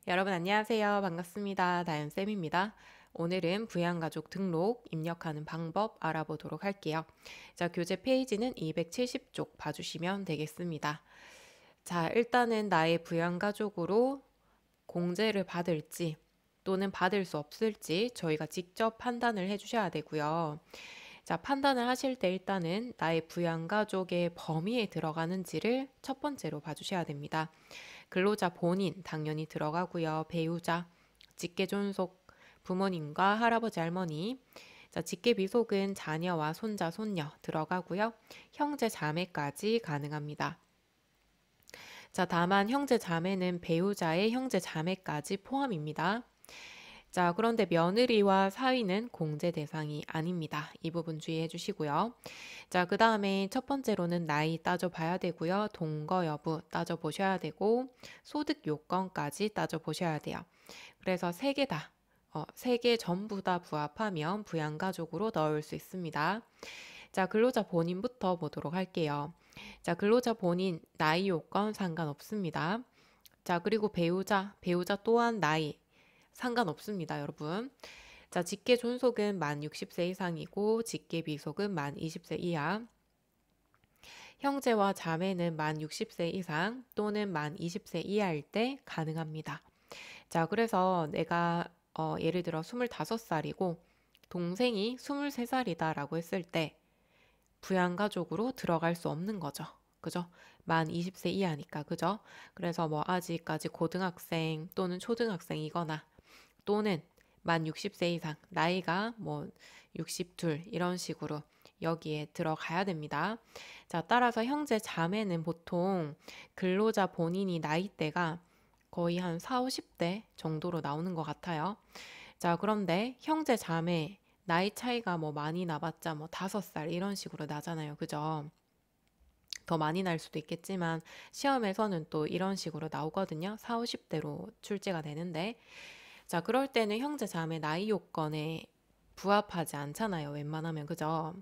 여러분 안녕하세요. 반갑습니다. 다현쌤입니다. 오늘은 부양가족 등록 입력하는 방법 알아보도록 할게요. 자, 교재 페이지는 270쪽 봐주시면 되겠습니다. 자, 일단은 나의 부양가족으로 공제를 받을지 또는 받을 수 없을지 저희가 직접 판단을 해주셔야 되고요. 자, 판단을 하실 때 일단은 나의 부양가족의 범위에 들어가는지를 첫 번째로 봐주셔야 됩니다. 근로자 본인 당연히 들어가고요. 배우자, 직계존속, 부모님과 할아버지 할머니, 자, 직계비속은 자녀와 손자, 손녀 들어가고요. 형제, 자매까지 가능합니다. 자, 다만 형제, 자매는 배우자의 형제, 자매까지 포함입니다. 자, 그런데 며느리와 사위는 공제 대상이 아닙니다. 이 부분 주의해 주시고요. 자, 그 다음에 첫 번째로는 나이 따져봐야 되고요. 동거 여부 따져보셔야 되고 소득 요건까지 따져보셔야 돼요. 그래서 세 개 다, 세 개 전부 다 부합하면 부양가족으로 넣을 수 있습니다. 자, 근로자 본인부터 보도록 할게요. 자, 근로자 본인 나이 요건 상관없습니다. 자, 그리고 배우자 또한 나이 상관없습니다, 여러분. 자, 직계 존속은 만 60세 이상이고 직계 비속은 만 20세 이하. 형제와 자매는 만 60세 이상 또는 만 20세 이하일 때 가능합니다. 자, 그래서 내가 예를 들어 25살이고 동생이 23살이다라고 했을 때 부양가족으로 들어갈 수 없는 거죠. 그죠? 만 20세 이하니까, 그죠? 그래서 뭐 아직까지 고등학생 또는 초등학생이거나 또는 만 60세 이상, 나이가 뭐 62 이런 식으로 여기에 들어가야 됩니다. 자, 따라서 형제 자매는 보통 근로자 본인이 나이대가 거의 한 4, 50대 정도로 나오는 것 같아요. 자, 그런데 형제 자매 나이 차이가 뭐 많이 나봤자 뭐 5살 이런 식으로 나잖아요. 그죠? 더 많이 날 수도 있겠지만 시험에서는 또 이런 식으로 나오거든요. 4, 50대로 출제가 되는데 자, 그럴 때는 형제 자매 나이 요건에 부합하지 않잖아요. 웬만하면 그죠?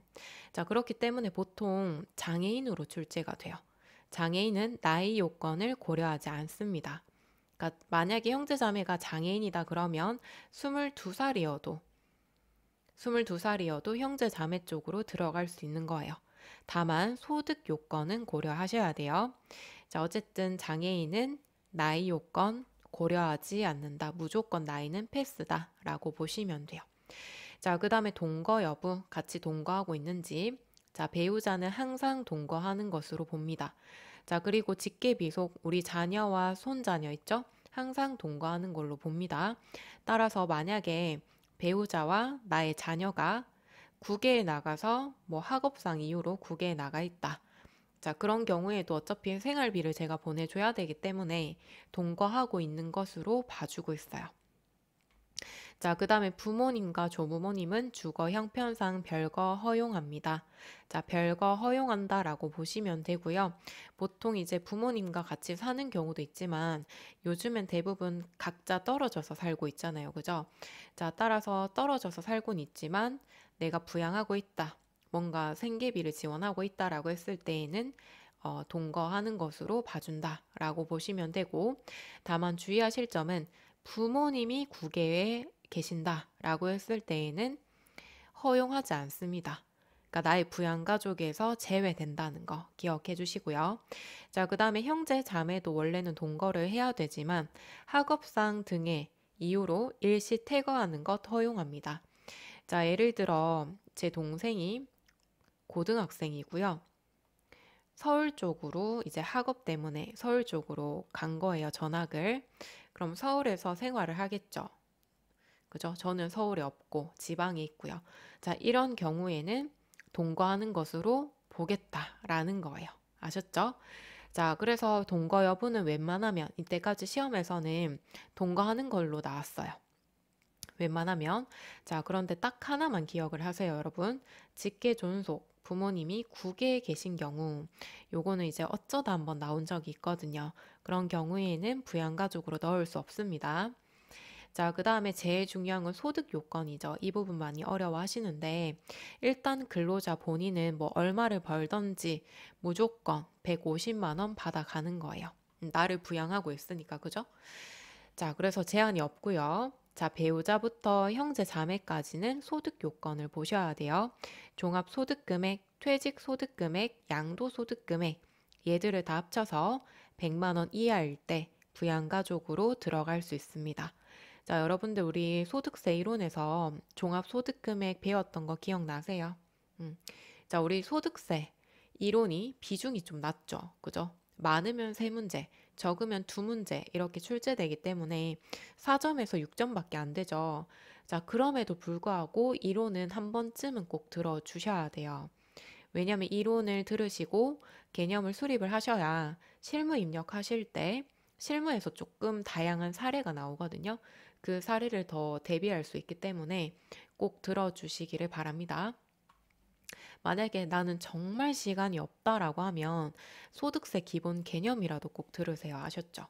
자, 그렇기 때문에 보통 장애인으로 출제가 돼요. 장애인은 나이 요건을 고려하지 않습니다. 그러니까 만약에 형제 자매가 장애인이다 그러면 22살이어도 형제 자매 쪽으로 들어갈 수 있는 거예요. 다만 소득 요건은 고려하셔야 돼요. 자, 어쨌든 장애인은 나이 요건 고려하지 않는다. 무조건 나이는 패스다 라고 보시면 돼요. 자, 그 다음에 동거 여부, 같이 동거하고 있는지. 자, 배우자는 항상 동거하는 것으로 봅니다. 자, 그리고 직계비속, 우리 자녀와 손자녀 있죠? 항상 동거하는 걸로 봅니다. 따라서 만약에 배우자와 나의 자녀가 국외에 나가서 뭐 학업상 이유로 국외에 나가 있다. 자, 그런 경우에도 어차피 생활비를 제가 보내줘야 되기 때문에 동거하고 있는 것으로 봐주고 있어요. 자, 그 다음에 부모님과 조부모님은 주거 형편상 별거 허용합니다. 자, 별거 허용한다라고 보시면 되고요. 보통 이제 부모님과 같이 사는 경우도 있지만 요즘엔 대부분 각자 떨어져서 살고 있잖아요. 그죠? 자, 따라서 떨어져서 살곤 있지만 내가 부양하고 있다. 뭔가 생계비를 지원하고 있다라고 했을 때에는 동거하는 것으로 봐준다라고 보시면 되고 다만 주의하실 점은 부모님이 국외에 계신다라고 했을 때에는 허용하지 않습니다. 그러니까 나의 부양가족에서 제외된다는 거 기억해 주시고요. 자, 그 다음에 형제 자매도 원래는 동거를 해야 되지만 학업상 등의 이유로 일시 퇴거하는 것 허용합니다. 자, 예를 들어 제 동생이 고등학생이고요. 서울 쪽으로 이제 학업 때문에 서울 쪽으로 간 거예요, 전학을. 그럼 서울에서 생활을 하겠죠. 그죠? 저는 서울에 없고 지방에 있고요. 자, 이런 경우에는 동거하는 것으로 보겠다라는 거예요. 아셨죠? 자, 그래서 동거 여부는 웬만하면 이때까지 시험에서는 동거하는 걸로 나왔어요. 웬만하면. 자, 그런데 딱 하나만 기억을 하세요, 여러분. 직계 존속. 부모님이 국외에 계신 경우, 요거는 이제 어쩌다 한번 나온 적이 있거든요. 그런 경우에는 부양가족으로 넣을 수 없습니다. 자, 그 다음에 제일 중요한 건 소득 요건이죠. 이 부분 많이 어려워하시는데 일단 근로자 본인은 뭐 얼마를 벌던지 무조건 150만 원 받아가는 거예요. 나를 부양하고 있으니까, 그죠? 자, 그래서 제한이 없고요. 자, 배우자부터 형제 자매까지는 소득 요건을 보셔야 돼요. 종합소득금액, 퇴직소득금액, 양도소득금액 얘들을 다 합쳐서 100만 원 이하일 때 부양가족으로 들어갈 수 있습니다. 자, 여러분들 우리 소득세 이론에서 종합소득금액 배웠던 거 기억나세요? 자, 우리 소득세 이론이 비중이 좀 낮죠. 그죠? 많으면 3문제, 적으면 2문제 이렇게 출제되기 때문에 4점에서 6점밖에 안 되죠. 자, 그럼에도 불구하고 이론은 한 번쯤은 꼭 들어주셔야 돼요. 왜냐하면 이론을 들으시고 개념을 수립을 하셔야 실무 입력하실 때 실무에서 조금 다양한 사례가 나오거든요. 그 사례를 더 대비할 수 있기 때문에 꼭 들어주시기를 바랍니다. 만약에 나는 정말 시간이 없다라고 하면 소득세 기본 개념이라도 꼭 들으세요. 아셨죠?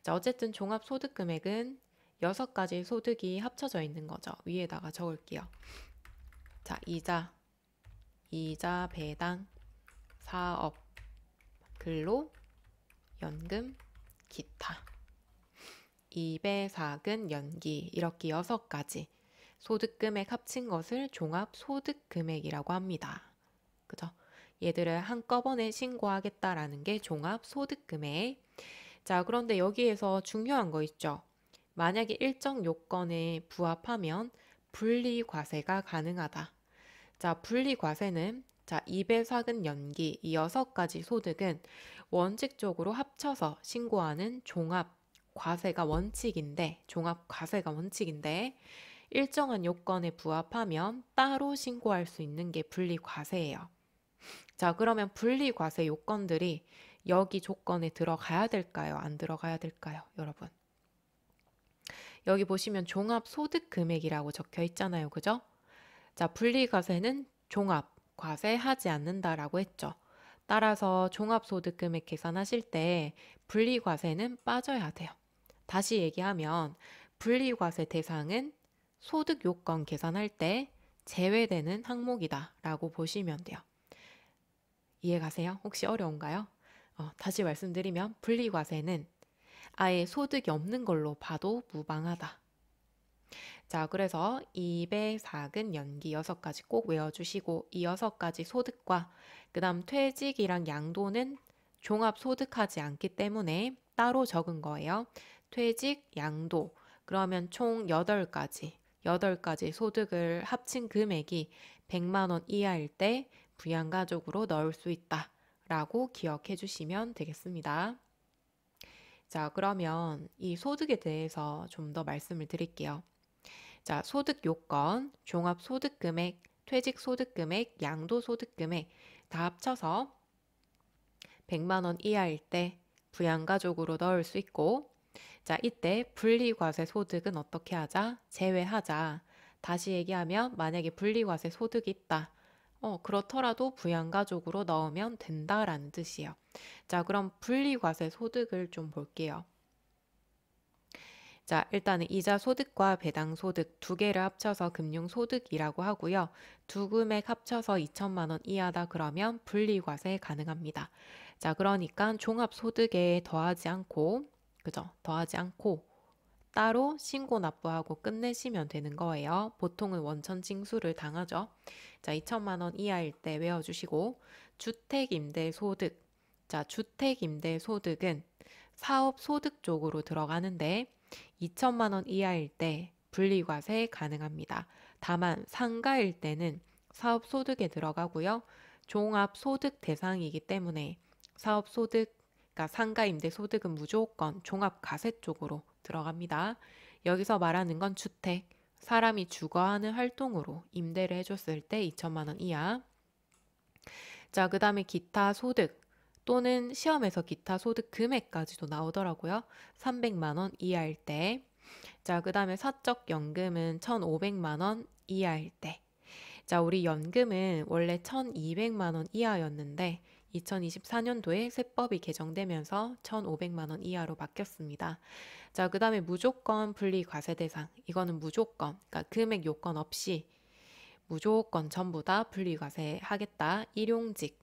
자, 어쨌든 종합소득금액은 6가지 소득이 합쳐져 있는 거죠. 위에다가 적을게요. 자, 이자, 배당, 사업, 근로, 연금, 기타. 2배사근, 연기 이렇게 6가지 소득금액 합친 것을 종합소득금액이라고 합니다. 그죠? 얘들을 한꺼번에 신고하겠다라는 게 종합소득금액. 자, 그런데 여기에서 중요한 거 있죠? 만약에 일정 요건에 부합하면 분리과세가 가능하다. 자, 분리과세는 자, 2배사근 연기 이 6가지 소득은 원칙적으로 합쳐서 신고하는 종합과세가 원칙인데 일정한 요건에 부합하면 따로 신고할 수 있는 게 분리과세예요. 자, 그러면 분리과세 요건들이 여기 조건에 들어가야 될까요? 안 들어가야 될까요? 여러분. 여기 보시면 종합소득금액이라고 적혀 있잖아요. 그죠? 자, 분리과세는 종합과세하지 않는다라고 했죠. 따라서 종합소득금액 계산하실 때 분리과세는 빠져야 돼요. 다시 얘기하면 분리과세 대상은 소득요건 계산할 때 제외되는 항목이다 라고 보시면 돼요. 이해가세요? 혹시 어려운가요? 다시 말씀드리면 분리과세는 아예 소득이 없는 걸로 봐도 무방하다. 자, 그래서 2배사근 연기 6가지 꼭 외워주시고 이 6가지 소득과 그 다음 퇴직이랑 양도는 종합소득하지 않기 때문에 따로 적은 거예요. 퇴직, 양도 그러면 총 8가지 소득을 합친 금액이 100만 원 이하일 때 부양가족으로 넣을 수 있다 라고 기억해 주시면 되겠습니다. 자, 그러면 이 소득에 대해서 좀 더 말씀을 드릴게요. 자, 소득 요건, 종합소득금액, 퇴직소득금액, 양도소득금액 다 합쳐서 100만 원 이하일 때 부양가족으로 넣을 수 있고 자, 이때 분리과세 소득은 어떻게 하자? 제외하자. 다시 얘기하면 만약에 분리과세 소득이 있다. 그렇더라도 부양가족으로 넣으면 된다라는 뜻이에요. 자, 그럼 분리과세 소득을 좀 볼게요. 자, 일단은 이자 소득과 배당 소득 2개를 합쳐서 금융소득이라고 하고요. 두 금액 합쳐서 2천만 원 이하다 그러면 분리과세 가능합니다. 자, 그러니까 종합소득에 더하지 않고, 그죠? 더하지 않고 따로 신고 납부하고 끝내시면 되는 거예요. 보통은 원천 징수를 당하죠. 자, 2천만 원 이하일 때 외워주시고 주택임대소득. 자, 주택임대소득은 사업소득 쪽으로 들어가는데 2천만 원 이하일 때 분리과세 가능합니다. 다만 상가일 때는 사업소득에 들어가고요. 종합소득 대상이기 때문에 사업소득, 그러니까 상가임대소득은 무조건 종합과세 쪽으로 들어갑니다. 여기서 말하는 건 주택, 사람이 주거하는 활동으로 임대를 해줬을 때 2천만 원 이하. 자, 그 다음에 기타 소득 또는 시험에서 기타 소득 금액까지도 나오더라고요. 300만 원 이하일 때. 자, 그 다음에 사적연금은 1,500만 원 이하일 때. 자, 우리 연금은 원래 1,200만 원 이하였는데 2024년도에 세법이 개정되면서 1,500만 원 이하로 바뀌었습니다. 자, 그 다음에 무조건 분리과세 대상. 이거는 무조건, 그러니까 금액 요건 없이 무조건 전부 다 분리과세 하겠다. 일용직.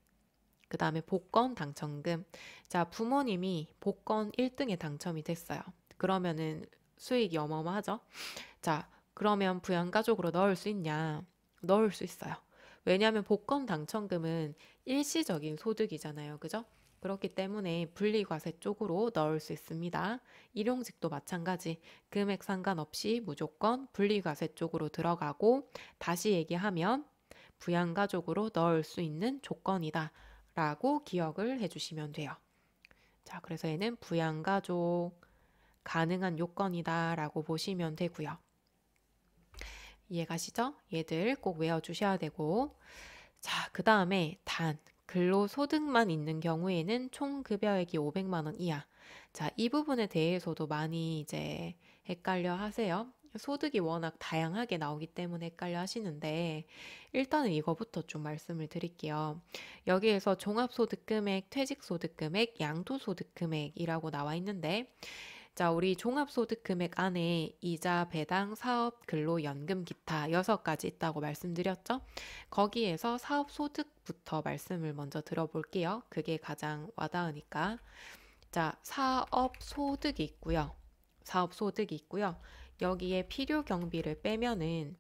그 다음에 복권 당첨금. 자, 부모님이 복권 1등에 당첨이 됐어요. 그러면은 수익이 어마어마하죠. 자, 그러면 부양가족으로 넣을 수 있냐? 넣을 수 있어요. 왜냐하면 복권 당첨금은 일시적인 소득이잖아요. 그죠? 그렇기 때문에 분리과세 쪽으로 넣을 수 있습니다. 일용직도 마찬가지. 금액 상관없이 무조건 분리과세 쪽으로 들어가고, 다시 얘기하면 부양가족으로 넣을 수 있는 조건이다 라고 기억을 해주시면 돼요. 자, 그래서 얘는 부양가족 가능한 요건이다 라고 보시면 되고요. 이해가시죠? 얘들 꼭 외워주셔야 되고, 자, 그 다음에 근로소득만 있는 경우에는 총 급여액이 500만 원 이하. 자, 이 부분에 대해서도 많이 이제 헷갈려 하세요. 소득이 워낙 다양하게 나오기 때문에 헷갈려 하시는데, 일단은 이거부터 좀 말씀을 드릴게요. 여기에서 종합소득금액, 퇴직소득금액, 양도소득금액이라고 나와 있는데, 자, 우리 종합소득금액 안에 이자, 배당, 사업, 근로, 연금, 기타 6가지 있다고 말씀드렸죠? 거기에서 사업소득부터 말씀을 먼저 들어볼게요. 그게 가장 와닿으니까. 자, 사업소득이 있고요. 사업소득이 있고요. 여기에 필요경비를 빼면은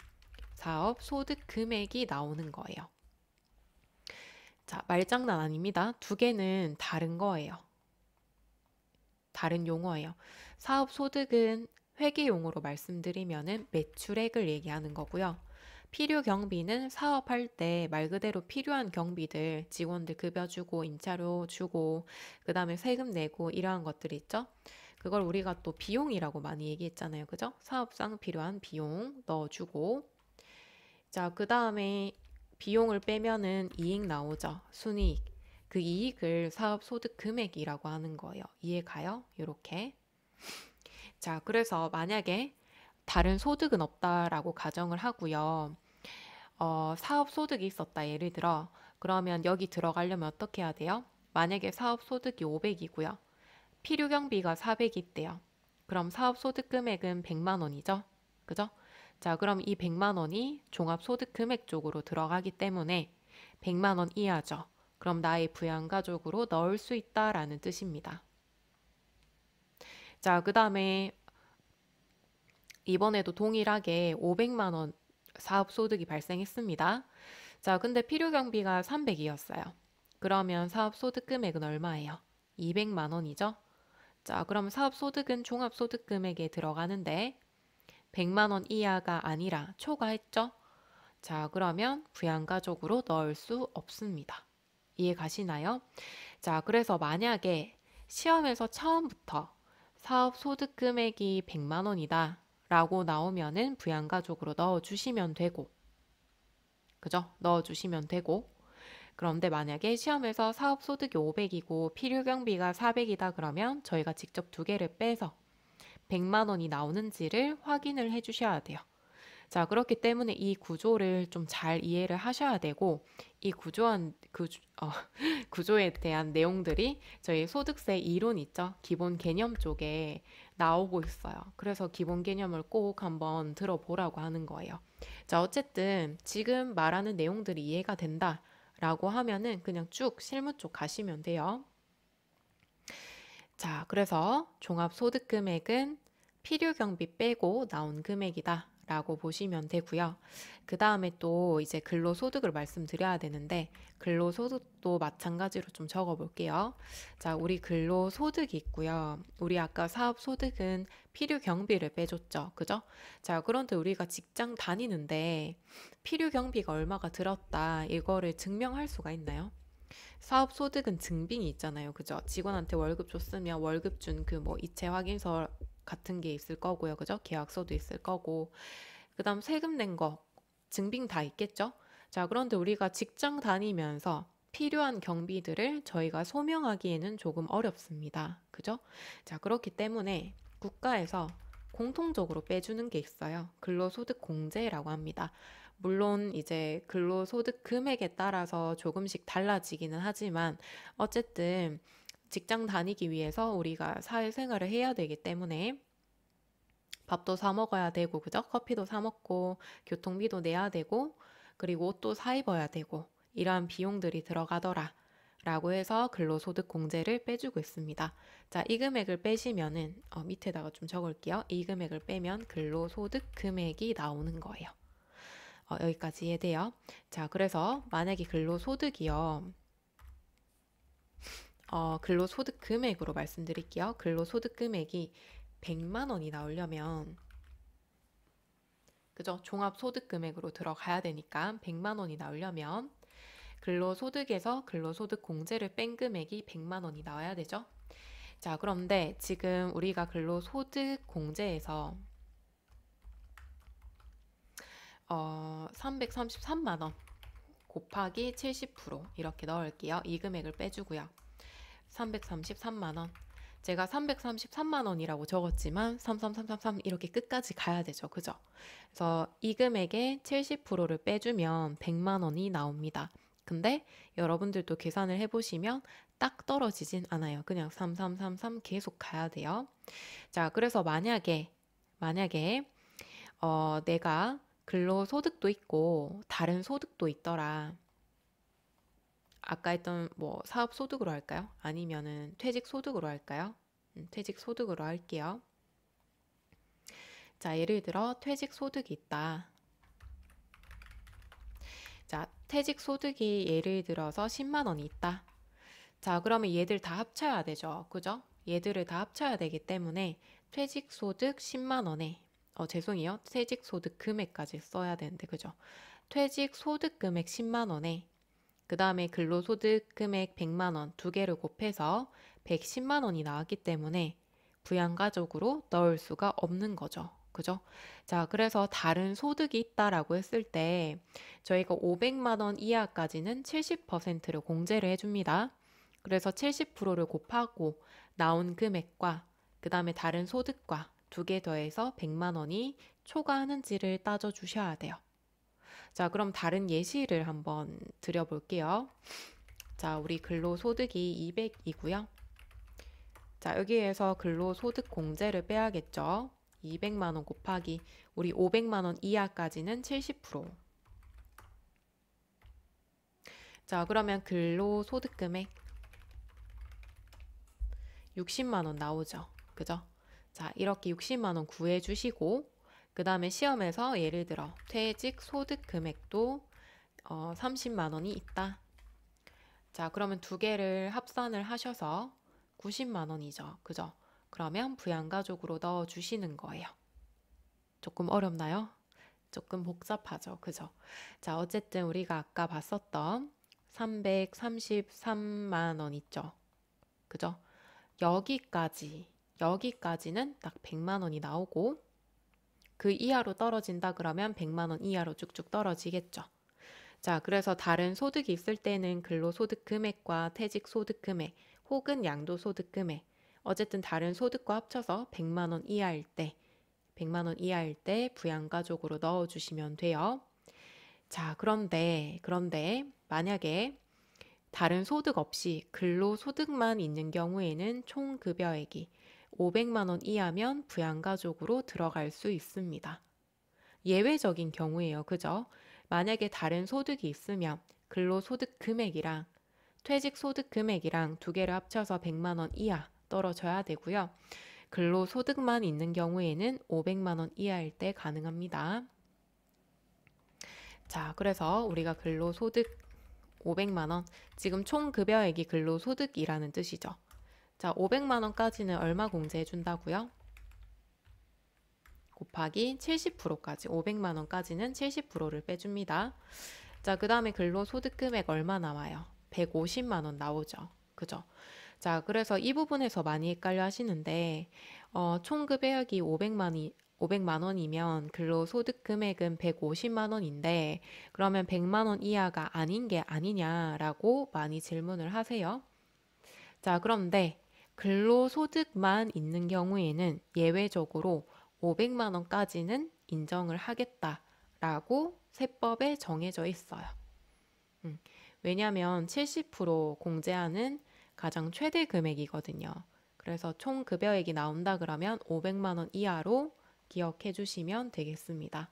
사업소득금액이 나오는 거예요. 자, 말장난 아닙니다. 두 개는 다른 거예요. 다른 용어예요. 사업소득은 회계용어로 말씀드리면은 매출액을 얘기하는 거고요. 필요 경비는 사업할 때 말 그대로 필요한 경비들, 직원들 급여 주고, 임차료 주고, 그 다음에 세금 내고 이러한 것들 있죠. 그걸 우리가 또 비용이라고 많이 얘기했잖아요. 그죠? 사업상 필요한 비용 넣어주고. 자, 그 다음에 비용을 빼면은 이익 나오죠. 순이익. 그 이익을 사업소득 금액이라고 하는 거예요. 이해 가요? 이렇게. 자, 그래서 만약에 다른 소득은 없다라고 가정을 하고요. 사업소득이 있었다. 예를 들어. 그러면 여기 들어가려면 어떻게 해야 돼요? 만약에 사업소득이 500이고요. 필요경비가 400이 있대요. 그럼 사업소득 금액은 100만 원이죠. 그죠? 자, 그럼 이 100만 원이 종합소득 금액 쪽으로 들어가기 때문에 100만 원 이하죠. 그럼 나의 부양가족으로 넣을 수 있다라는 뜻입니다. 자, 그 다음에 이번에도 동일하게 500만 원 사업소득이 발생했습니다. 자, 근데 필요경비가 300이었어요. 그러면 사업소득 금액은 얼마예요? 200만 원이죠. 자, 그럼 사업소득은 종합소득 금액에 들어가는데 100만 원 이하가 아니라 초과했죠? 자, 그러면 부양가족으로 넣을 수 없습니다. 이해 가시나요? 자, 그래서 만약에 시험에서 처음부터 사업 소득 금액이 100만 원이다 라고 나오면은 부양가족으로 넣어주시면 되고, 그죠? 넣어주시면 되고, 그런데 만약에 시험에서 사업 소득이 500이고 필요경비가 400이다 그러면 저희가 직접 두 개를 빼서 100만 원이 나오는지를 확인을 해 주셔야 돼요. 자, 그렇기 때문에 이 구조를 좀 잘 이해를 하셔야 되고, 이 구조에 대한 내용들이 저희 소득세 이론 있죠? 기본 개념 쪽에 나오고 있어요. 그래서 기본 개념을 꼭 한번 들어보라고 하는 거예요. 자, 어쨌든 지금 말하는 내용들이 이해가 된다라고 하면은 그냥 쭉 실무 쪽 가시면 돼요. 자, 그래서 종합소득금액은 필요경비 빼고 나온 금액이다 라고 보시면 되고요. 그 다음에 또 이제 근로소득을 말씀드려야 되는데 근로소득도 마찬가지로 좀 적어 볼게요. 자, 우리 근로소득이 있고요. 우리 아까 사업소득은 필요경비를 빼줬죠. 그죠? 자, 그런데 우리가 직장 다니는데 필요경비가 얼마가 들었다 이거를 증명할 수가 있나요? 사업소득은 증빙이 있잖아요. 그죠? 직원한테 월급 줬으면 월급 준 그 뭐 이체 확인서 같은 게 있을 거고요. 그죠? 계약서도 있을 거고. 그 다음 세금 낸 거 증빙 다 있겠죠? 자, 그런데 우리가 직장 다니면서 필요한 경비들을 저희가 소명하기에는 조금 어렵습니다. 그죠? 자, 그렇기 때문에 국가에서 공통적으로 빼주는 게 있어요. 근로소득 공제라고 합니다. 물론 이제 근로소득 금액에 따라서 조금씩 달라지기는 하지만 어쨌든 직장 다니기 위해서 우리가 사회생활을 해야 되기 때문에 밥도 사 먹어야 되고, 그죠? 커피도 사 먹고, 교통비도 내야 되고, 그리고 옷도 사 입어야 되고, 이러한 비용들이 들어가더라 라고 해서 근로소득 공제를 빼주고 있습니다. 자, 이 금액을 빼시면은 밑에다가 좀 적을게요. 이 금액을 빼면 근로소득 금액이 나오는 거예요. 여기까지 이해돼요? 자, 그래서 만약에 근로소득이요. 근로소득 금액으로 말씀드릴게요. 근로소득 금액이 100만 원이 나오려면 그죠? 종합소득 금액으로 들어가야 되니까 100만 원이 나오려면 근로소득에서 근로소득 공제를 뺀 금액이 100만 원이 나와야 되죠? 자, 그런데 지금 우리가 근로소득 공제에서 333만 원 곱하기 70% 이렇게 넣을게요. 이 금액을 빼주고요. 333만 원. 제가 333만 원이라고 적었지만 33333 이렇게 끝까지 가야 되죠. 그죠? 그래서 이 금액의 70%를 빼주면 100만 원이 나옵니다. 근데 여러분들도 계산을 해보시면 딱 떨어지진 않아요. 그냥 3333 계속 가야 돼요. 자, 그래서 만약에 내가 근로소득도 있고 다른 소득도 있더라. 아까 했던 뭐 사업소득으로 할까요? 아니면은 퇴직소득으로 할까요? 퇴직소득으로 할게요. 자, 예를 들어 퇴직소득이 있다. 자, 퇴직소득이 예를 들어서 10만 원이 있다. 자, 그러면 얘들 다 합쳐야 되죠. 그죠? 얘들을 다 합쳐야 되기 때문에 퇴직소득 10만 원에 죄송해요. 퇴직소득 금액까지 써야 되는데 그죠? 퇴직소득 금액 10만 원에 그 다음에 근로소득 금액 100만 원 두 개를 곱해서 110만 원이 나왔기 때문에 부양가족으로 넣을 수가 없는 거죠. 그죠? 자, 그래서 다른 소득이 있다라고 했을 때 저희가 500만 원 이하까지는 70%를 공제를 해줍니다. 그래서 70%를 곱하고 나온 금액과 그 다음에 다른 소득과 두 개 더해서 100만 원이 초과하는지를 따져주셔야 돼요. 자, 그럼 다른 예시를 한번 드려볼게요. 자, 우리 근로소득이 200이고요. 자, 여기에서 근로소득 공제를 빼야겠죠. 200만 원 곱하기 우리 500만 원 이하까지는 70%. 자, 그러면 근로소득 금액 60만 원 나오죠. 그죠? 자, 이렇게 60만 원 구해 주시고 그 다음에 시험에서 예를 들어 퇴직 소득 금액도 30만 원이 있다. 자, 그러면 두 개를 합산을 하셔서 90만 원이죠. 그죠? 그러면 부양가족으로 넣어 주시는 거예요. 조금 어렵나요? 조금 복잡하죠. 그죠? 자, 어쨌든 우리가 아까 봤었던 333만 원 있죠. 그죠? 여기까지는 딱 100만 원이 나오고 그 이하로 떨어진다 그러면 100만 원 이하로 쭉쭉 떨어지겠죠. 자, 그래서 다른 소득이 있을 때는 근로소득 금액과 퇴직소득 금액 혹은 양도소득 금액 어쨌든 다른 소득과 합쳐서 100만 원 이하일 때 부양가족으로 넣어주시면 돼요. 자, 그런데 만약에 다른 소득 없이 근로소득만 있는 경우에는 총 급여액이 500만 원 이하면 부양가족으로 들어갈 수 있습니다. 예외적인 경우예요. 그죠? 만약에 다른 소득이 있으면 근로소득 금액이랑 퇴직소득 금액이랑 두 개를 합쳐서 100만 원 이하 떨어져야 되고요. 근로소득만 있는 경우에는 500만 원 이하일 때 가능합니다. 자, 그래서 우리가 근로소득 500만 원, 지금 총 급여액이 근로소득이라는 뜻이죠. 자, 500만 원까지는 얼마 공제해 준다고요? 곱하기 70%까지 500만 원까지는 70%를 빼줍니다. 자, 그 다음에 근로소득 금액 얼마 나와요? 150만 원 나오죠. 그죠? 자, 그래서 이 부분에서 많이 헷갈려 하시는데 총 급여액이 500만 원이면 근로소득 금액은 150만 원인데 그러면 100만 원 이하가 아닌 게 아니냐라고 많이 질문을 하세요. 자, 그런데 근로소득만 있는 경우에는 예외적으로 500만 원까지는 인정을 하겠다라고 세법에 정해져 있어요. 왜냐하면 70% 공제하는 가장 최대 금액이거든요. 그래서 총 급여액이 나온다 그러면 500만 원 이하로 기억해 주시면 되겠습니다.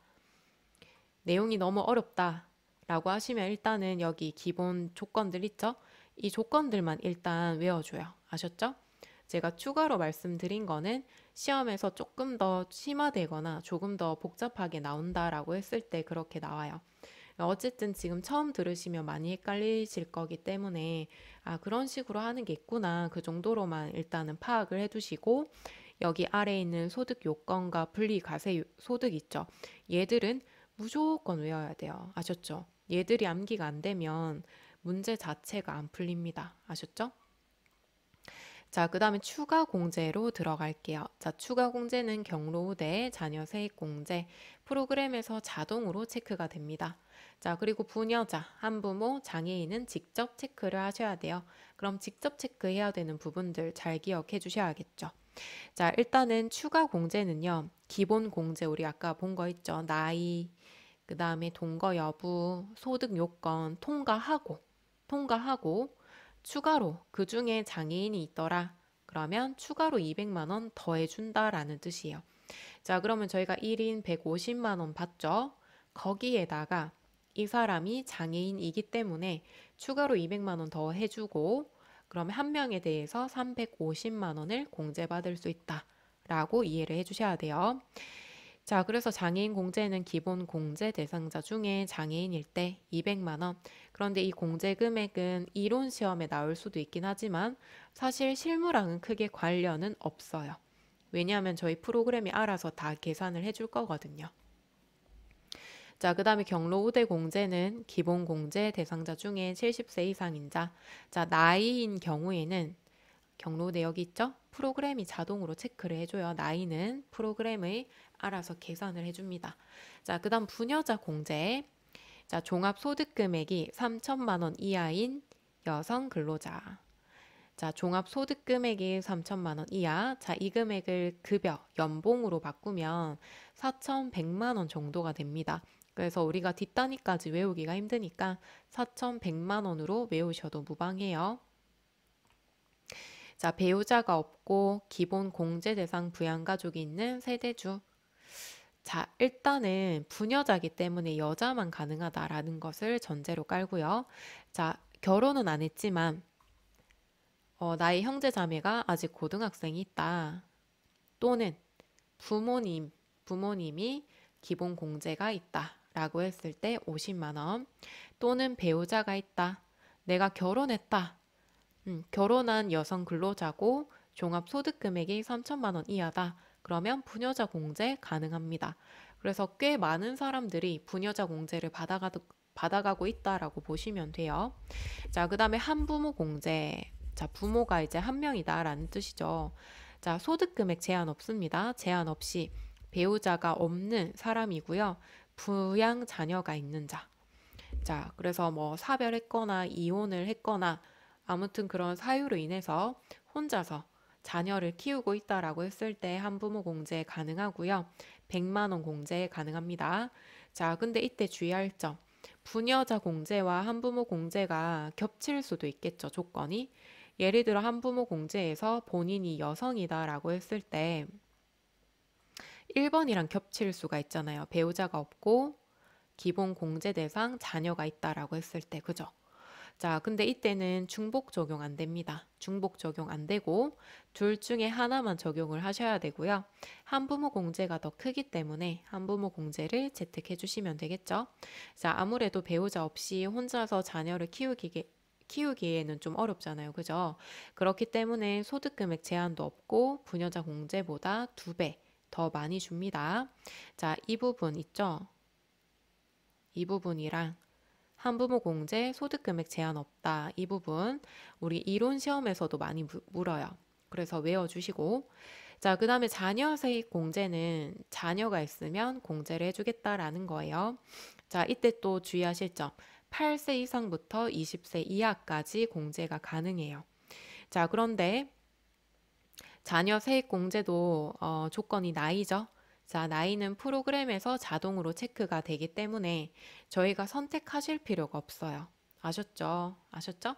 내용이 너무 어렵다 라고 하시면 일단은 여기 기본 조건들 있죠? 이 조건들만 일단 외워줘요. 아셨죠? 제가 추가로 말씀드린 거는 시험에서 조금 더 심화되거나 조금 더 복잡하게 나온다라고 했을 때 그렇게 나와요. 어쨌든 지금 처음 들으시면 많이 헷갈리실 거기 때문에 그런 식으로 하는 게 있구나. 그 정도로만 일단은 파악을 해두시고 여기 아래에 있는 소득 요건과 분리 과세 소득 있죠. 얘들은 무조건 외워야 돼요. 아셨죠? 얘들이 암기가 안 되면 문제 자체가 안 풀립니다. 아셨죠? 자, 그 다음에 추가 공제로 들어갈게요. 자, 추가 공제는 경로우대, 자녀 세입 공제, 프로그램에서 자동으로 체크가 됩니다. 자, 그리고 부녀자, 한부모, 장애인은 직접 체크를 하셔야 돼요. 그럼 직접 체크해야 되는 부분들 잘 기억해 주셔야겠죠. 자, 일단은 추가 공제는요. 기본 공제 우리 아까 본 거 있죠. 나이, 그 다음에 동거 여부, 소득 요건 통과하고 추가로 그 중에 장애인이 있더라. 그러면 추가로 200만 원 더해준다라는 뜻이에요. 자, 그러면 저희가 1인 150만 원 받죠? 거기에다가 이 사람이 장애인이기 때문에 추가로 200만 원 더 해주고 그러면 한 명에 대해서 350만 원을 공제받을 수 있다라고 이해를 해주셔야 돼요. 자, 그래서 장애인 공제는 기본 공제 대상자 중에 장애인일 때 200만 원. 그런데 이 공제 금액은 이론 시험에 나올 수도 있긴 하지만 사실 실무랑은 크게 관련은 없어요. 왜냐하면 저희 프로그램이 알아서 다 계산을 해줄 거거든요. 자, 그 다음에 경로 우대 공제는 기본 공제 대상자 중에 70세 이상인 자. 자, 나이인 경우에는 경로우대 여기 있죠? 프로그램이 자동으로 체크를 해줘요. 나이는 프로그램의 알아서 계산을 해줍니다. 자, 그 다음 부녀자 공제. 자, 종합소득금액이 3천만 원 이하인 여성 근로자. 자, 종합소득금액이 3천만 원 이하. 자, 이 금액을 급여, 연봉으로 바꾸면 4,100만 원 정도가 됩니다. 그래서 우리가 뒷단위까지 외우기가 힘드니까 4,100만 원으로 외우셔도 무방해요. 자, 배우자가 없고 기본 공제 대상 부양가족이 있는 세대주. 자, 일단은 부녀자기 때문에 여자만 가능하다라는 것을 전제로 깔고요. 자, 결혼은 안 했지만 나의 형제 자매가 아직 고등학생이 있다. 또는 부모님이 기본 공제가 있다. 라고 했을 때 50만 원. 또는 배우자가 있다. 내가 결혼했다. 결혼한 여성 근로자고 종합소득금액이 3천만 원 이하다. 그러면 부녀자 공제 가능합니다. 그래서 꽤 많은 사람들이 부녀자 공제를 받아가고 있다라고 보시면 돼요. 자, 그 다음에 한부모 공제. 자, 부모가 이제 한 명이다라는 뜻이죠. 자, 소득금액 제한 없습니다. 제한 없이 배우자가 없는 사람이고요. 부양 자녀가 있는 자. 자, 그래서 뭐 사별했거나 이혼을 했거나 아무튼 그런 사유로 인해서 혼자서 자녀를 키우고 있다라고 했을 때 한부모 공제 가능하고요. 100만 원 공제 가능합니다. 자, 근데 이때 주의할 점. 부녀자 공제와 한부모 공제가 겹칠 수도 있겠죠, 조건이. 예를 들어 한부모 공제에서 본인이 여성이다라고 했을 때 1번이랑 겹칠 수가 있잖아요. 배우자가 없고 기본 공제 대상 자녀가 있다라고 했을 때, 그죠? 자, 근데 이때는 중복 적용 안 됩니다. 중복 적용 안 되고 둘 중에 하나만 적용을 하셔야 되고요. 한부모 공제가 더 크기 때문에 한부모 공제를 채택해 주시면 되겠죠. 자, 아무래도 배우자 없이 혼자서 자녀를 키우기에는 좀 어렵잖아요. 그죠? 그렇기 때문에 소득금액 제한도 없고 부녀자 공제보다 2배 더 많이 줍니다. 자, 이 부분 있죠? 이 부분이랑 한부모 공제 소득금액 제한 없다. 이 부분 우리 이론 시험에서도 많이 물어요. 그래서 외워주시고 자, 그 다음에 자녀 세입 공제는 자녀가 있으면 공제를 해주겠다라는 거예요. 자, 이때 또 주의하실 점 8세 이상부터 20세 이하까지 공제가 가능해요. 자, 그런데 자녀 세입 공제도 조건이 나이죠. 자, 나이는 프로그램에서 자동으로 체크가 되기 때문에 저희가 선택하실 필요가 없어요. 아셨죠? 아셨죠?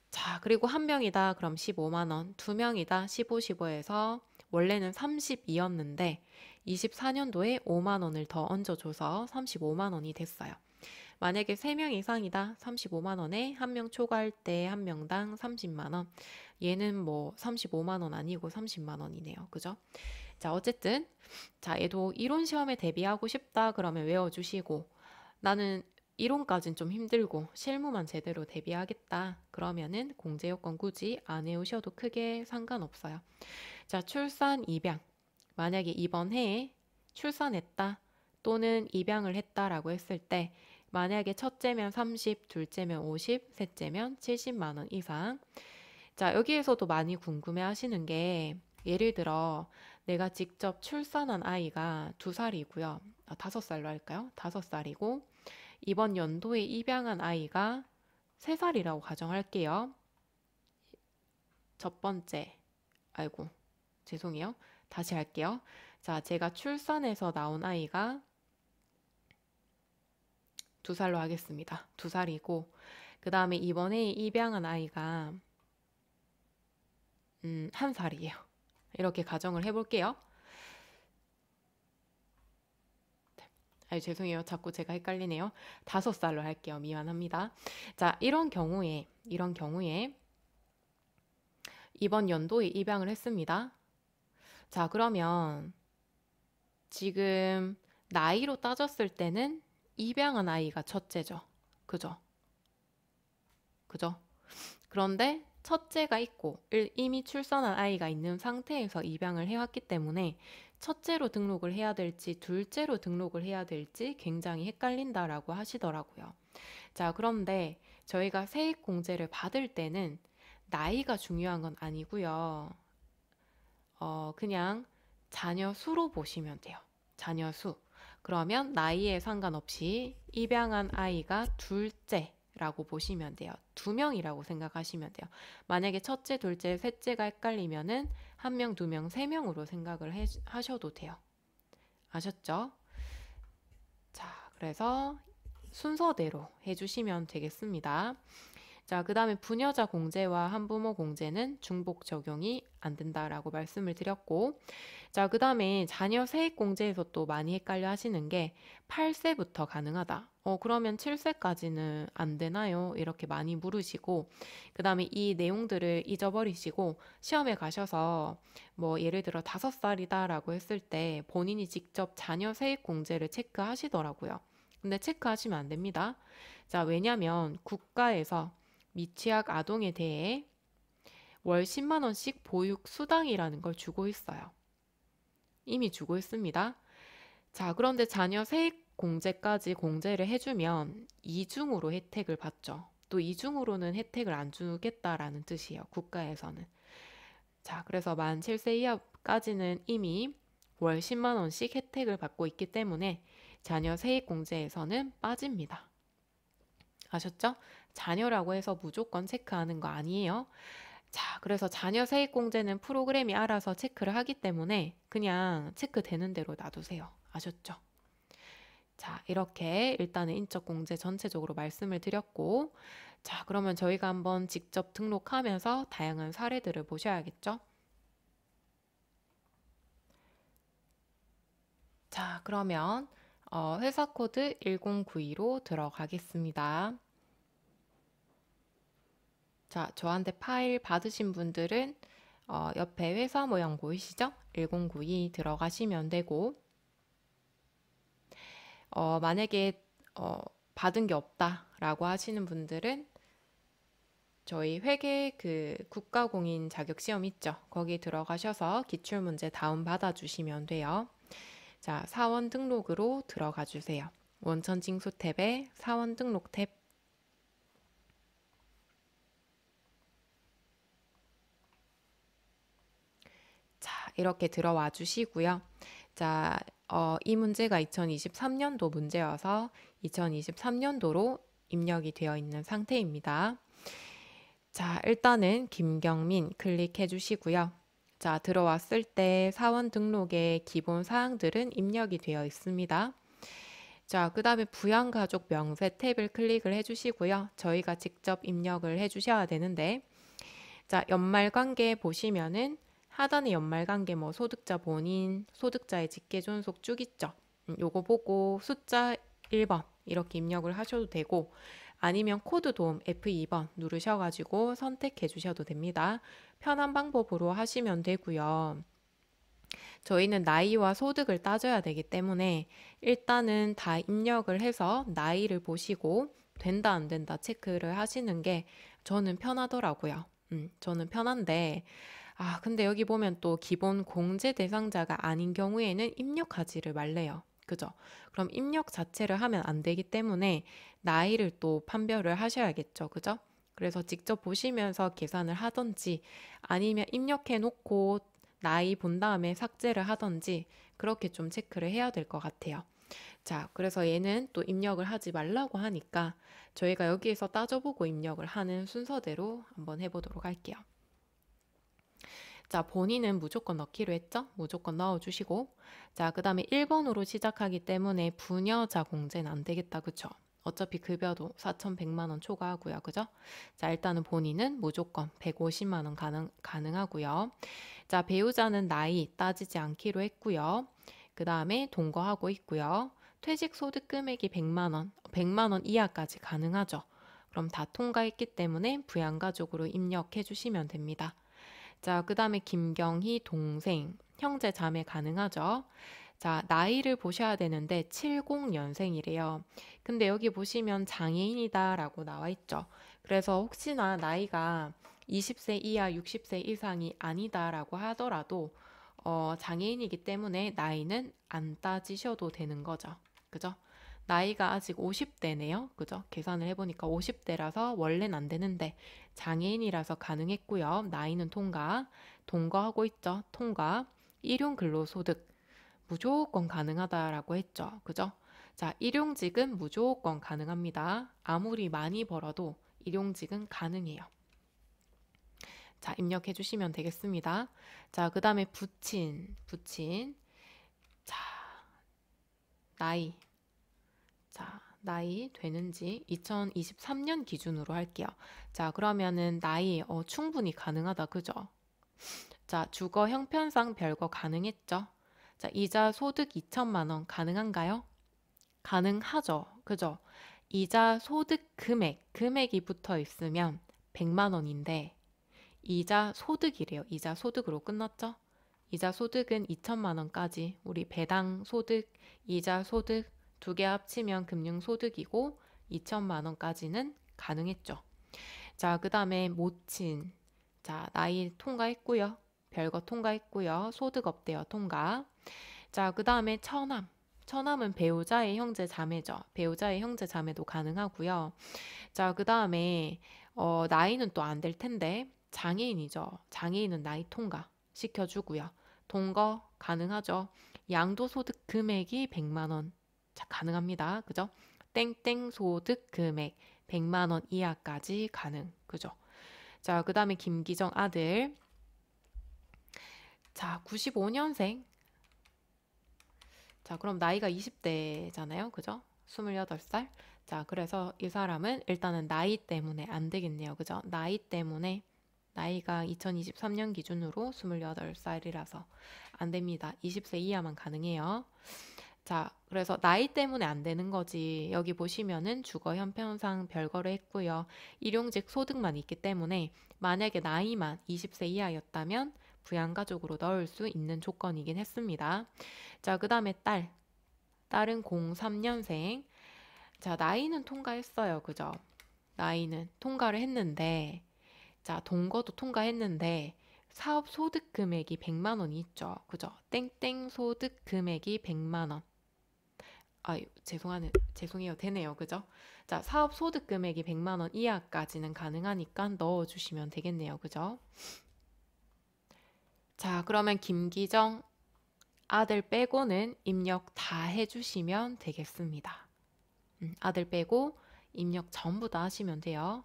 자, 그리고 한 명이다. 그럼 15만 원. 두 명이다. 15, 15에서 원래는 32였는데 24년도에 5만 원을 더 얹어줘서 35만 원이 됐어요. 만약에 3명 이상이다. 35만 원에 한 명 초과할 때 한 명당 30만 원. 얘는 뭐 35만 원 아니고 30만 원이네요. 그죠? 자, 어쨌든 자, 얘도 이론 시험에 대비하고 싶다 그러면 외워주시고 나는 이론까진 좀 힘들고 실무만 제대로 대비하겠다 그러면은 공제 요건 굳이 안 외우셔도 크게 상관없어요. 자, 출산 입양. 만약에 이번 해에 출산했다 또는 입양을 했다라고 했을 때 만약에 첫째면 30, 둘째면 50, 셋째면 70만 원 이상. 자, 여기에서도 많이 궁금해 하시는 게 예를 들어 내가 직접 출산한 아이가 2살이고요. 5살로 할까요? 5살이고 이번 연도에 입양한 아이가 3살이라고 가정할게요. 첫 번째, 아이고, 죄송해요. 다시 할게요. 자, 제가 출산해서 나온 아이가 2살로 하겠습니다. 2살이고, 그 다음에 이번에 입양한 아이가 1살이에요. 이렇게 가정을 해볼게요. 죄송해요. 자꾸 제가 헷갈리네요. 5살로 할게요. 미안합니다. 자, 이런 경우에 이번 연도에 입양을 했습니다. 자, 그러면 지금 나이로 따졌을 때는 입양한 아이가 첫째죠. 그죠? 그런데 첫째가 있고 이미 출산한 아이가 있는 상태에서 입양을 해왔기 때문에 첫째로 등록을 해야 될지 둘째로 등록을 해야 될지 굉장히 헷갈린다라고 하시더라고요. 자, 그런데 저희가 세액공제를 받을 때는 나이가 중요한 건 아니고요. 그냥 자녀 수로 보시면 돼요. 자녀 수. 그러면 나이에 상관없이 입양한 아이가 둘째라고 보시면 돼요. 2명이라고 생각하시면 돼요. 만약에 첫째, 둘째, 셋째가 헷갈리면은 1명, 2명, 3명으로 생각을 하셔도 돼요. 아셨죠? 자, 그래서 순서대로 해주시면 되겠습니다. 자, 그 다음에 부녀자 공제와 한부모 공제는 중복 적용이 안 된다라고 말씀을 드렸고, 자, 그 다음에 자녀 세액 공제에서 또 많이 헷갈려 하시는 게 8세부터 가능하다. 그러면 7세까지는 안 되나요? 이렇게 많이 물으시고, 그 다음에 이 내용들을 잊어버리시고 시험에 가셔서 뭐 예를 들어 5살이다라고 했을 때 본인이 직접 자녀 세액 공제를 체크하시더라고요. 근데 체크하시면 안 됩니다. 자, 왜냐면 국가에서 미취학 아동에 대해 월 10만 원씩 보육 수당이라는 걸 주고 있어요. 이미 주고 있습니다. 자, 그런데 자녀 세액 공제까지 공제를 해주면 이중으로 혜택을 받죠. 또 이중으로는 혜택을 안 주겠다라는 뜻이에요. 국가에서는. 자, 그래서 만 7세 이하까지는 이미 월 10만 원씩 혜택을 받고 있기 때문에 자녀 세액 공제에서는 빠집니다. 아셨죠? 자녀라고 해서 무조건 체크하는 거 아니에요. 자, 그래서 자녀 세액 공제는 프로그램이 알아서 체크를 하기 때문에 그냥 체크되는 대로 놔두세요. 아셨죠? 자, 이렇게 일단은 인적 공제 전체적으로 말씀을 드렸고, 자, 그러면 저희가 한번 직접 등록하면서 다양한 사례들을 보셔야겠죠? 자, 그러면 회사 코드 1092로 들어가겠습니다. 자, 저한테 파일 받으신 분들은 옆에 회사 모양 보이시죠? 1092 들어가시면 되고, 만약에 받은 게 없다라고 하시는 분들은 저희 회계 그 국가공인 자격시험 있죠? 거기 들어가셔서 기출문제 다운받아 주시면 돼요. 자, 사원 등록으로 들어가 주세요. 원천 징수 탭에 사원 등록 탭. 자, 이렇게 들어와 주시고요. 자, 이 문제가 2023년도 문제여서 2023년도로 입력이 되어 있는 상태입니다. 자, 일단은 김경민 클릭해 주시고요. 자, 들어왔을 때 사원 등록의 기본 사항들은 입력이 되어 있습니다. 자, 그 다음에 부양가족 명세 탭을 클릭을 해주시고요. 저희가 직접 입력을 해주셔야 되는데, 자, 연말관계 보시면은 하단에 연말관계 뭐 소득자 본인, 소득자의 직계존속 쭉 있죠. 요거 보고 숫자 1번 이렇게 입력을 하셔도 되고 아니면 코드 도움 F2번 누르셔가지고 선택해 주셔도 됩니다. 편한 방법으로 하시면 되고요. 저희는 나이와 소득을 따져야 되기 때문에 일단은 다 입력을 해서 나이를 보시고 된다 안 된다 체크를 하시는 게 저는 편하더라고요. 저는 편한데 근데 여기 보면 또 기본 공제 대상자가 아닌 경우에는 입력하지를 말래요. 그죠? 그럼 입력 자체를 하면 안 되기 때문에 나이를 또 판별을 하셔야겠죠. 그죠? 그래서 직접 보시면서 계산을 하던지 아니면 입력해 놓고 나이 본 다음에 삭제를 하던지 그렇게 좀 체크를 해야 될 것 같아요. 자, 그래서 얘는 또 입력을 하지 말라고 하니까 저희가 여기에서 따져보고 입력을 하는 순서대로 한번 해보도록 할게요. 자, 본인은 무조건 넣기로 했죠? 무조건 넣어주시고 자, 그 다음에 1번으로 시작하기 때문에 부녀자 공제는 안 되겠다. 그쵸? 어차피 급여도 4,100만 원 초과하고요. 그죠? 자, 일단은 본인은 무조건 150만 원 가능하고요. 자, 배우자는 나이 따지지 않기로 했고요. 그 다음에 동거하고 있고요. 퇴직 소득 금액이 100만 원, 100만 원 이하까지 가능하죠. 그럼 다 통과했기 때문에 부양가족으로 입력해 주시면 됩니다. 자, 그 다음에 김경희 동생, 형제 자매 가능하죠? 자, 나이를 보셔야 되는데 70년생이래요. 근데 여기 보시면 장애인이다 라고 나와 있죠. 그래서 혹시나 나이가 20세 이하 60세 이상이 아니다라고 하더라도 장애인이기 때문에 나이는 안 따지셔도 되는 거죠. 그죠? 나이가 아직 50대네요. 그죠? 계산을 해보니까 50대라서 원래는 안 되는데 장애인이라서 가능했고요. 나이는 통과. 동거하고 있죠. 통과. 일용 근로소득 무조건 가능하다라고 했죠. 그죠? 자, 일용직은 무조건 가능합니다. 아무리 많이 벌어도 일용직은 가능해요. 자, 입력해 주시면 되겠습니다. 자, 그 다음에 부친. 자, 나이. 자, 나이 되는지 2023년 기준으로 할게요. 자, 그러면은 나이 충분히 가능하다. 그죠? 자, 주거 형편상 별거 가능했죠? 자, 이자 소득 2천만 원 가능한가요? 가능하죠. 그죠? 이자 소득 금액이 붙어 있으면 100만 원인데 이자 소득이래요. 이자 소득으로 끝났죠? 이자 소득은 2천만 원까지 우리 배당 소득, 이자 소득 두 개 합치면 금융소득이고 2천만 원까지는 가능했죠. 자, 그 다음에 모친. 자, 나이 통과했고요. 별거 통과했고요. 소득 없대요. 통과. 자, 그 다음에 처남. 처남은 배우자의 형제 자매죠. 배우자의 형제 자매도 가능하고요. 자, 그 다음에 나이는 또 안 될 텐데 장애인이죠. 장애인은 나이 통과 시켜주고요. 동거 가능하죠. 양도소득 금액이 100만 원. 자, 가능합니다. 그죠? 땡땡 소득 금액 100만 원 이하까지 가능. 그죠? 자, 그 다음에 김기정 아들. 자, 95년생. 자, 그럼 나이가 20대잖아요. 그죠? 28살. 자, 그래서 이 사람은 일단은 나이 때문에 안 되겠네요. 그죠? 나이 때문에 나이가 2023년 기준으로 28살이라서 안 됩니다. 20세 이하만 가능해요. 자, 그래서 나이 때문에 안 되는 거지. 여기 보시면은 주거 형편상 별거를 했고요. 일용직 소득만 있기 때문에 만약에 나이만 20세 이하였다면 부양가족으로 넣을 수 있는 조건이긴 했습니다. 자, 그 다음에 딸은 03년생. 자, 나이는 통과했어요. 그죠? 나이는 통과를 했는데, 자, 동거도 통과했는데, 사업 소득 금액이 100만 원이 있죠. 그죠? 땡땡 소득 금액이 100만 원. 죄송해요. 되네요. 그죠? 자, 사업 소득 금액이 100만 원 이하까지는 가능하니까 넣어주시면 되겠네요. 그죠? 자, 그러면 김기정 아들 빼고는 입력 다 해주시면 되겠습니다. 아들 빼고 입력 전부 다 하시면 돼요.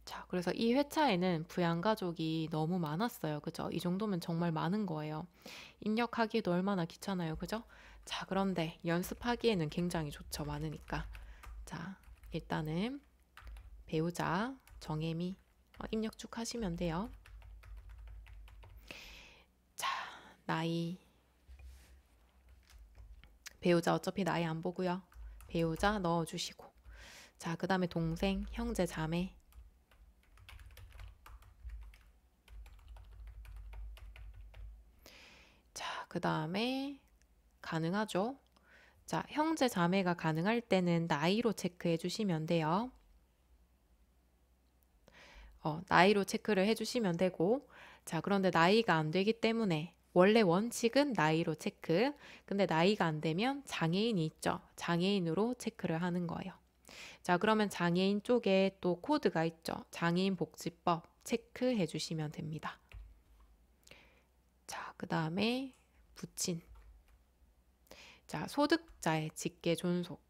자, 그래서 이 회차에는 부양가족이 너무 많았어요. 그죠? 이 정도면 정말 많은 거예요. 입력하기도 얼마나 귀찮아요. 그죠? 자, 그런데 연습하기에는 굉장히 좋죠. 많으니까. 자, 일단은 배우자 정혜미 입력 쭉 하시면 돼요. 자, 나이 배우자 어차피 나이 안 보고요. 배우자 넣어주시고, 자, 그 다음에 동생, 형제, 자매. 자, 그 다음에 가능하죠? 자, 형제, 자매가 가능할 때는 나이로 체크해 주시면 돼요. 나이로 체크를 해주시면 되고, 자, 그런데 나이가 안 되기 때문에 원래 원칙은 나이로 체크. 근데 나이가 안 되면 장애인이 있죠. 장애인으로 체크를 하는 거예요. 자, 그러면 장애인 쪽에 또 코드가 있죠. 장애인 복지법 체크해 주시면 됩니다. 자, 그 다음에 부친. 자, 소득자의 직계 존속.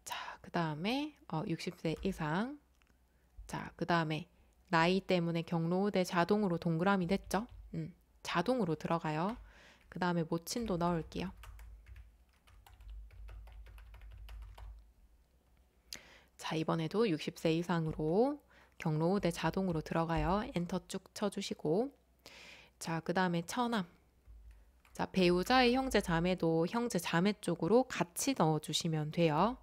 자, 그 다음에 60세 이상. 자, 그 다음에 나이 때문에 경로우대 자동으로 동그라미 됐죠? 자동으로 들어가요. 그 다음에 모친도 넣을게요. 자, 이번에도 60세 이상으로 경로우대 자동으로 들어가요. 엔터 쭉 쳐주시고, 자, 그 다음에 처남. 자, 배우자의 형제 자매도 형제 자매 쪽으로 같이 넣어주시면 돼요.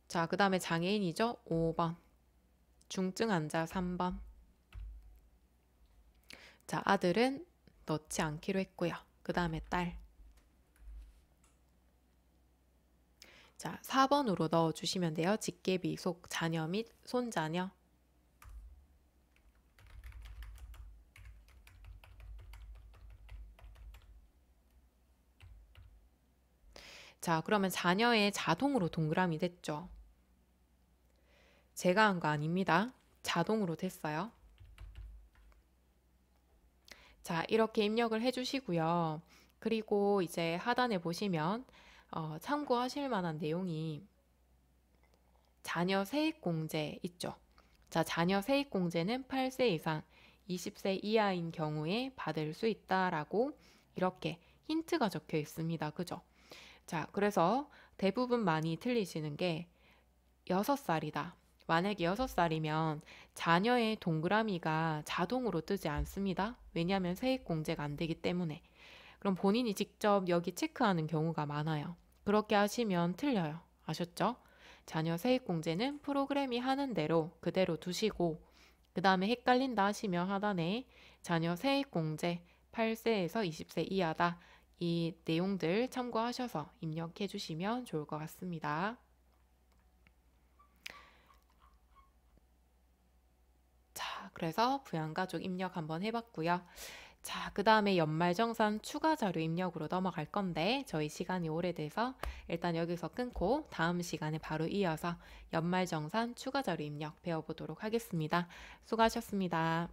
자, 그 다음에 장애인이죠? 5번. 중증 환자 3번. 자, 아들은 넣지 않기로 했고요. 그 다음에 딸. 자, 4번으로 넣어주시면 돼요. 직계비, 속, 자녀 및 손자녀. 자, 그러면 자녀의 자동으로 동그라미 됐죠? 제가 한 거 아닙니다. 자동으로 됐어요. 자, 이렇게 입력을 해주시고요. 그리고 이제 하단에 보시면 참고하실 만한 내용이 자녀 세액공제 있죠. 자, 자녀 세액공제는 8세 이상, 20세 이하인 경우에 받을 수 있다라고 이렇게 힌트가 적혀 있습니다. 그죠? 자, 그래서 대부분 많이 틀리시는 게 6살이다. 만약에 6살이면 자녀의 동그라미가 자동으로 뜨지 않습니다. 왜냐하면 세액공제가 안 되기 때문에. 그럼 본인이 직접 여기 체크하는 경우가 많아요. 그렇게 하시면 틀려요. 아셨죠? 자녀 세액공제는 프로그램이 하는 대로 그대로 두시고, 그 다음에 헷갈린다 하시면 하단에 자녀 세액공제 8세에서 20세 이하다. 이 내용들 참고하셔서 입력해 주시면 좋을 것 같습니다. 자, 그래서 부양가족 입력 한번 해봤고요. 자, 그 다음에 연말정산 추가 자료 입력으로 넘어갈 건데 저희 시간이 오래돼서 일단 여기서 끊고 다음 시간에 바로 이어서 연말정산 추가 자료 입력 배워보도록 하겠습니다. 수고하셨습니다.